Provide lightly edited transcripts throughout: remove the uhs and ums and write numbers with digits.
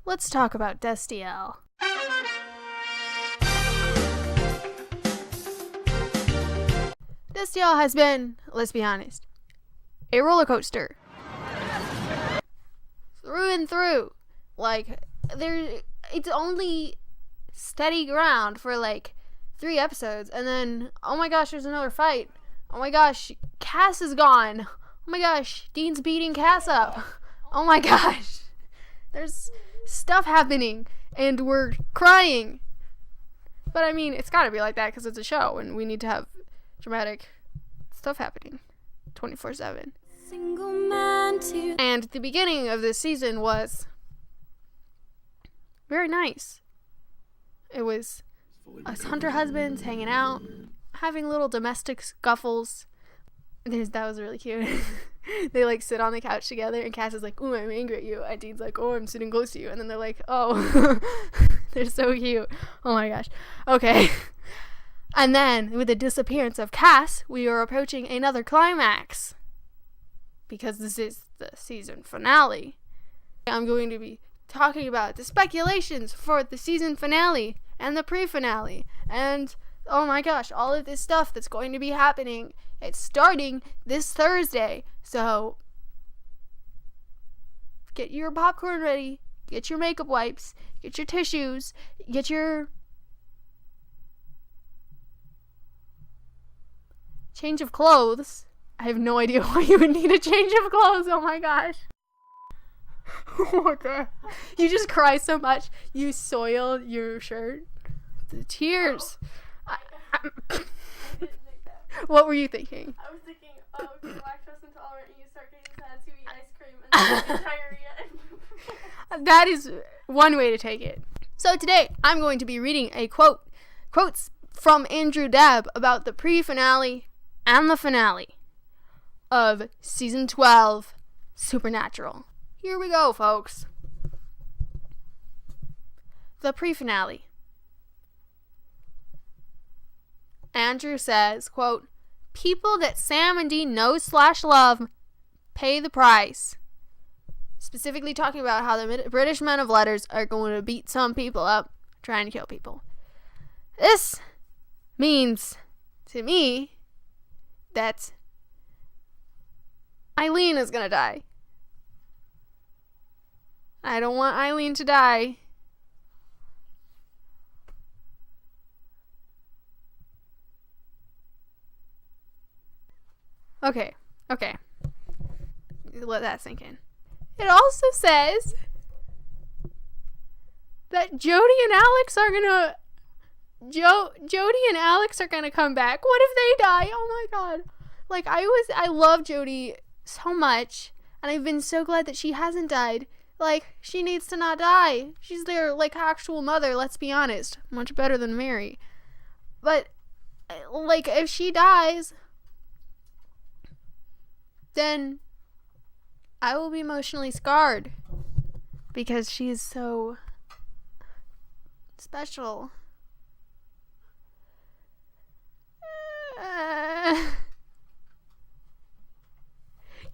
let's talk about Destiel. Destiel has been, let's be honest, a roller coaster. Through and through. Like, it's only steady ground for like 3 episodes, and then, oh my gosh, there's another fight. Oh my gosh, Cass is gone. Oh my gosh, Dean's beating Cass up. Oh my gosh. There's stuff happening, and we're crying. But I mean, it's gotta be like that because it's a show, and we need to have dramatic stuff happening 24/7. And the beginning of this season was very nice. It was us hunter husbands hanging out, having little domestic scuffles. That was really cute. They like sit on the couch together, and Cass is like, "Ooh, I'm angry at you," and Dean's like, "Oh, I'm sitting close to you," and then they're like, "Oh." They're so cute. Oh my gosh. Okay. And then with the disappearance of Cass, we are approaching another climax, because this is the season finale. I'm going to be talking about the speculations for the season finale and the pre-finale, and oh my gosh, all of this stuff that's going to be happening. It's starting this Thursday, so get your popcorn ready, get your makeup wipes, get your tissues, get your change of clothes. I have no idea why you would need a change of clothes. Oh my gosh. What the? You just cry so much, you soil your shirt. The tears. What were you thinking? I was thinking, oh, if you're lactose intolerant, you start getting sad to eat ice cream and then diarrhea. That is one way to take it. So today, I'm going to be reading quotes from Andrew Dabb about the pre-finale and the finale of season 12, Supernatural. Here we go, folks. The pre-finale. Andrew says, quote, "People that Sam and Dean know/love pay the price." Specifically talking about how the British men of letters are going to beat some people up, trying to kill people. This means, to me, that Eileen is going to die. I don't want Eileen to die. Okay. Let that sink in. It also says that Jody and Alex are gonna come back. What if they die? Oh my god. Like, I love Jody so much, and I've been so glad that she hasn't died. Like, she needs to not die. She's their, like, actual mother, let's be honest. Much better than Mary. But, like, if she dies, then I will be emotionally scarred, because she is so special.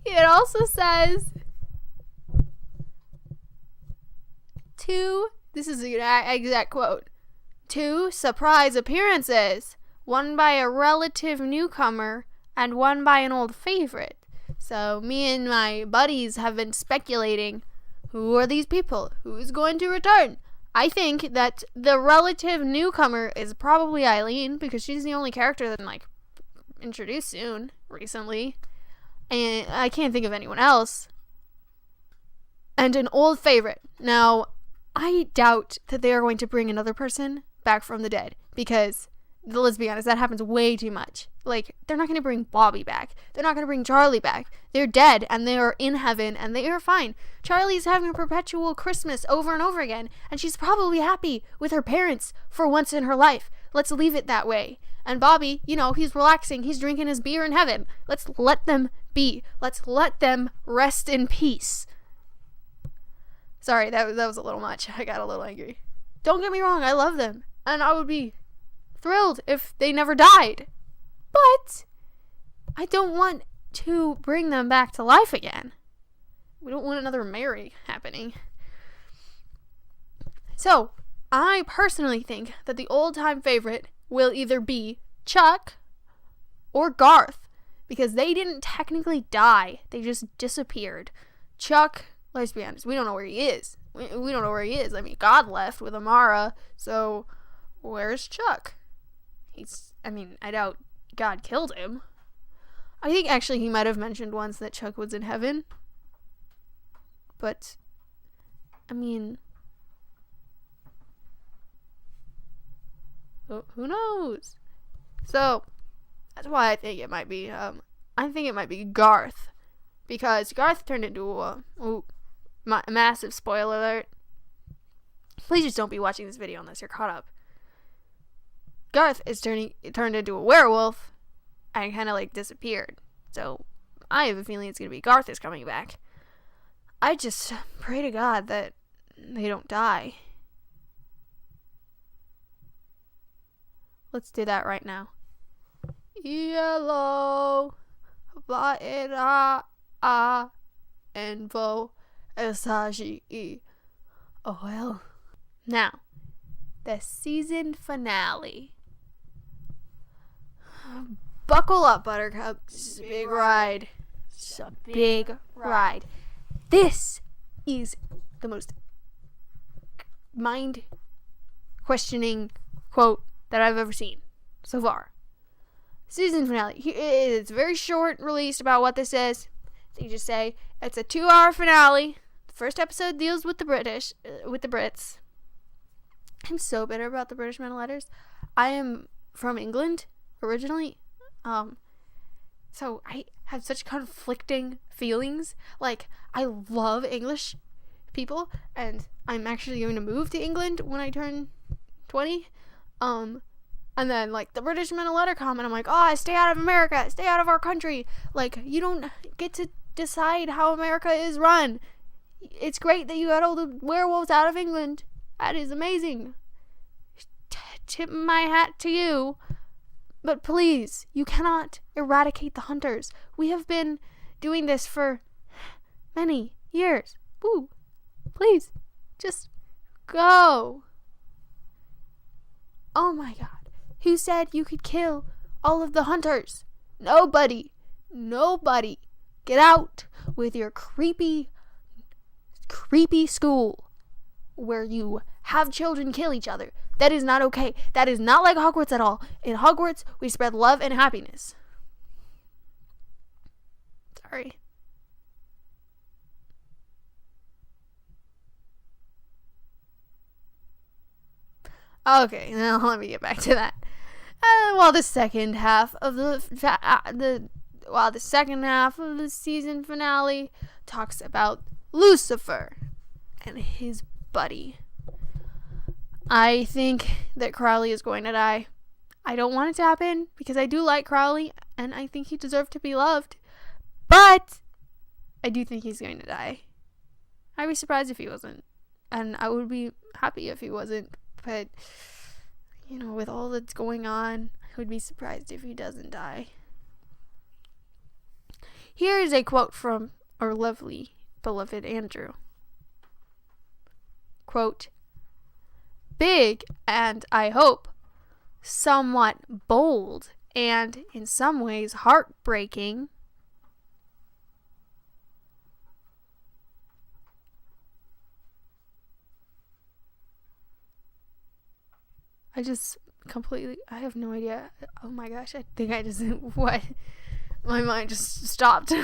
It also says this is the exact quote, 2 surprise appearances, one by a relative newcomer and one by an old favorite. So me and my buddies have been speculating, who are these people? Who's going to return? I think that the relative newcomer is probably Eileen, because she's the only character that's like introduced recently. And I can't think of anyone else. And an old favorite. Now, I doubt that they are going to bring another person back from the dead, because let's be honest, that happens way too much. Like, they're not going to bring Bobby back. They're not going to bring Charlie back. They're dead, and they are in heaven, and they are fine. Charlie's having a perpetual Christmas over and over again, and she's probably happy with her parents for once in her life. Let's leave it that way. And Bobby, he's relaxing. He's drinking his beer in heaven. Let's let them be. Let's let them rest in peace. Sorry, that was a little much. I got a little angry. Don't get me wrong, I love them, and I would be thrilled if they never died. But I don't want to bring them back to life again. We don't want another Mary happening. So, I personally think that the old-time favorite will either be Chuck or Garth, because they didn't technically die. They just disappeared. Chuck, let's be honest, we don't know where he is. We don't know where he is. I mean, God left with Amara, so where's Chuck? I doubt God killed him. I think actually he might have mentioned once that Chuck was in heaven. But, who knows? So, that's why I think it might be, Garth. Because Garth turned into a massive spoiler alert. Please just don't be watching this video unless you're caught up. Garth is turned into a werewolf and kind of disappeared. So, I have a feeling it's going to be Garth is coming back. I just pray to God that they don't die. Let's do that right now. Yellow, vaera, envo, esagi, oil. Now, the season finale. Buckle up, Buttercup. This is a big ride. It's a big ride. This is the most mind-questioning quote that I've ever seen so far. Season finale. It's very short, released about what this is. They just say it's a 2-hour finale. The first episode deals with the Brits. I'm so bitter about the British men of letters. I am from England originally, so I have such conflicting feelings. I love English people, and I'm actually going to move to England when I turn 20. And then, the British men of letter comment, I'm like, oh, stay out of America, stay out of our country. You don't get to decide how America is run. It's great that you got all the werewolves out of England. That is amazing. Tip my hat to you. But please, you cannot eradicate the hunters. We have been doing this for many years. Woo. Please, just go. Oh my God. Who said you could kill all of the hunters? Nobody. Get out with your creepy school where you have children kill each other. That is not okay. That is not like Hogwarts at all. In Hogwarts, we spread love and happiness. Sorry. Okay, now let me get back to that. While the second half of the season finale talks about Lucifer and his buddy. I think that Crowley is going to die. I don't want it to happen because I do like Crowley and I think he deserved to be loved. But I do think he's going to die. I'd be surprised if he wasn't. And I would be happy if he wasn't. But, with all that's going on, I would be surprised if he doesn't die. Here is a quote from our lovely, beloved Andrew. Quote, big and, I hope, somewhat bold and, in some ways, heartbreaking. I have no idea. Oh my gosh, I think I just, what? My mind just stopped.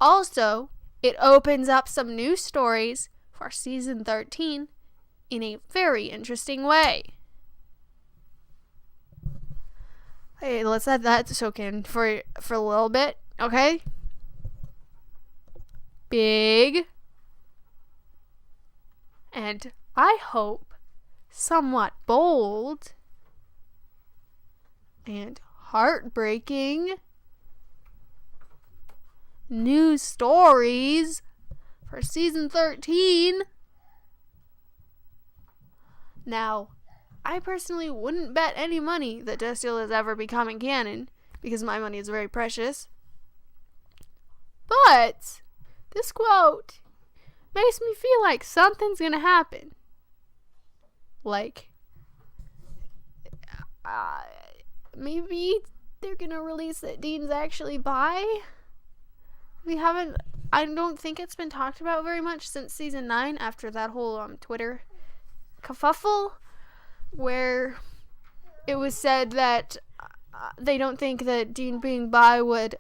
Also, it opens up some new stories for season 13 in a very interesting way. Hey, let's let that soak in for a little bit, okay? Big and, I hope, somewhat bold and heartbreaking news stories for season 13. Now, I personally wouldn't bet any money that Destiel is ever becoming canon because my money is very precious. But this quote makes me feel like something's gonna happen. Like, maybe they're gonna release that Dean's actually bi. I don't think it's been talked about very much since season 9 after that whole Twitter kerfuffle where it was said that they don't think that Dean being bi would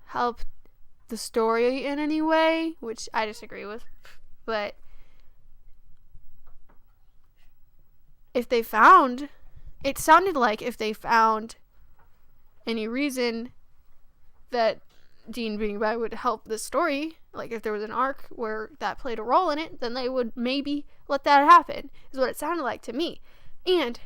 help the story in any way, which I disagree with. But it sounded like if they found any reason that Dean being bi would help the story, like if there was an arc where that played a role in it, then they would maybe let that happen, is what it sounded like to me. And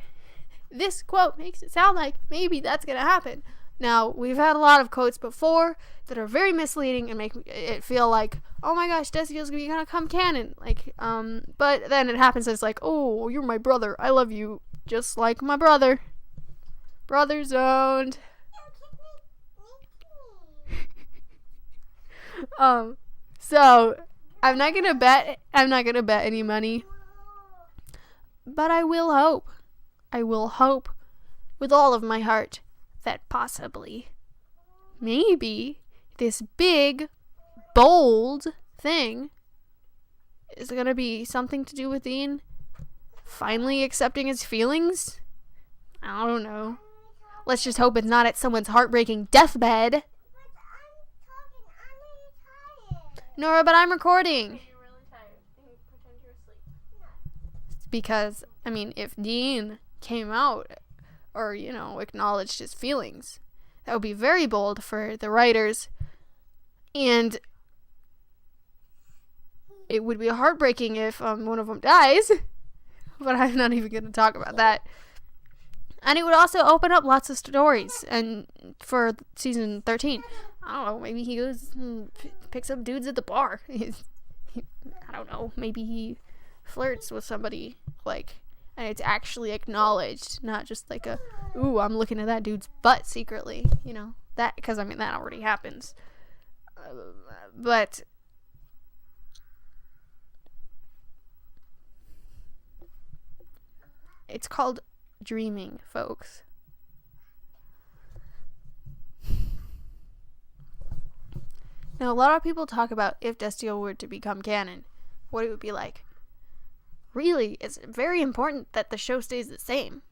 this quote makes it sound like maybe that's gonna happen. Now, we've had a lot of quotes before that are very misleading and make it feel like, oh my gosh, Desiel's gonna come canon. Like, but then it happens and it's like, oh, you're my brother. I love you just like my brother. Brothers owned. So I'm not gonna bet any money, but I will hope with all of my heart that possibly, maybe, this big, bold thing is gonna be something to do with Dean finally accepting his feelings. I don't know. Let's just hope it's not at someone's heartbreaking deathbed. Nora, but I'm recording. You're really tired. Pretend you're asleep. Because, I mean, if Dean came out or, acknowledged his feelings, that would be very bold for the writers. And it would be heartbreaking if one of them dies. But I'm not even going to talk about that. And it would also open up lots of stories. And for season 13, I don't know, maybe he goes and picks up dudes at the bar. I don't know, maybe he flirts with somebody, and it's actually acknowledged, not just like ooh, I'm looking at that dude's butt secretly, that, because, that already happens. But it's called dreaming, folks. Now, a lot of people talk about if Destiel were to become canon, what it would be like. Really, it's very important that the show stays the same.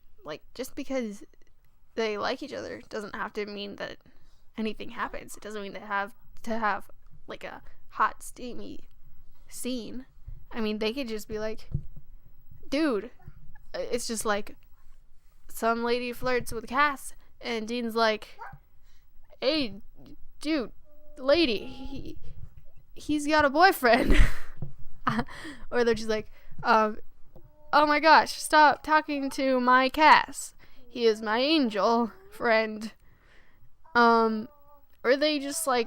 Just because they like each other doesn't have to mean that anything happens. It doesn't mean they have to have, a hot, steamy scene. They could just be like, dude, it's just some lady flirts with Cass, and Dean's like, hey, dude, lady, he's got a boyfriend. Or they're just like, oh my gosh, stop talking to my Cass. He is my angel friend. Or they just I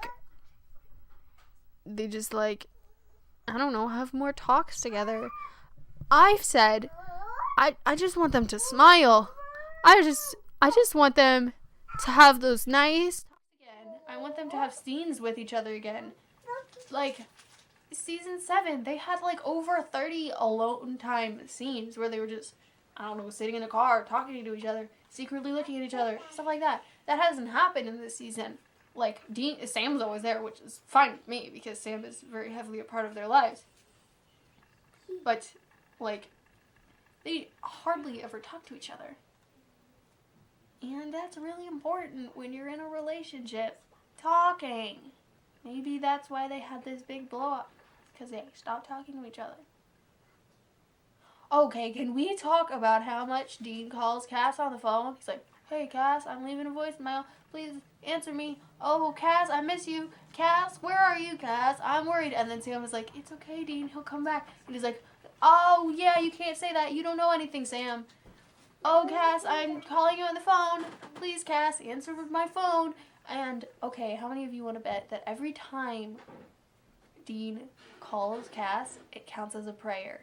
don't know, have more talks together. I've said, I just want them to smile. I just want them to have those nice again. I want them to have scenes with each other again. Season 7, they had over 30 alone time scenes where they were just, I don't know, sitting in a car, talking to each other, secretly looking at each other, stuff like that. That hasn't happened in this season. Sam's always there, which is fine with me because Sam is very heavily a part of their lives. But, they hardly ever talk to each other. And that's really important when you're in a relationship. Talking. Maybe that's why they had this big blow up. Because they stopped talking to each other. Okay, can we talk about how much Dean calls Cass on the phone? He's like, hey Cass, I'm leaving a voicemail. Please answer me. Oh, Cass, I miss you. Cass, where are you, Cass? I'm worried. And then Sam was like, it's okay, Dean. He'll come back. And he's like, oh, yeah, you can't say that. You don't know anything, Sam. Oh, Cass, I'm calling you on the phone. Please, Cass, answer my phone. And, okay, how many of you want to bet that every time Dean calls Cass, it counts as a prayer?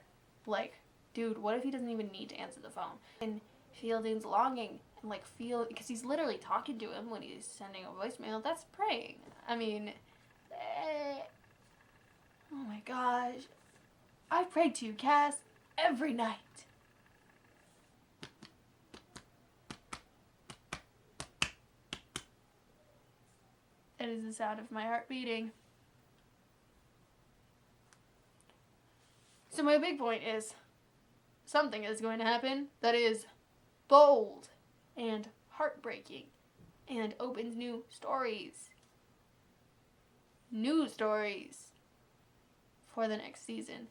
Dude, what if he doesn't even need to answer the phone? And feel Dean's longing and, because he's literally talking to him when he's sending a voicemail. That's praying. Oh my gosh. I prayed to you, Cass, every night. It is the sound of my heart beating. So my big point is something is going to happen that is bold and heartbreaking and opens new stories. New stories for the next season.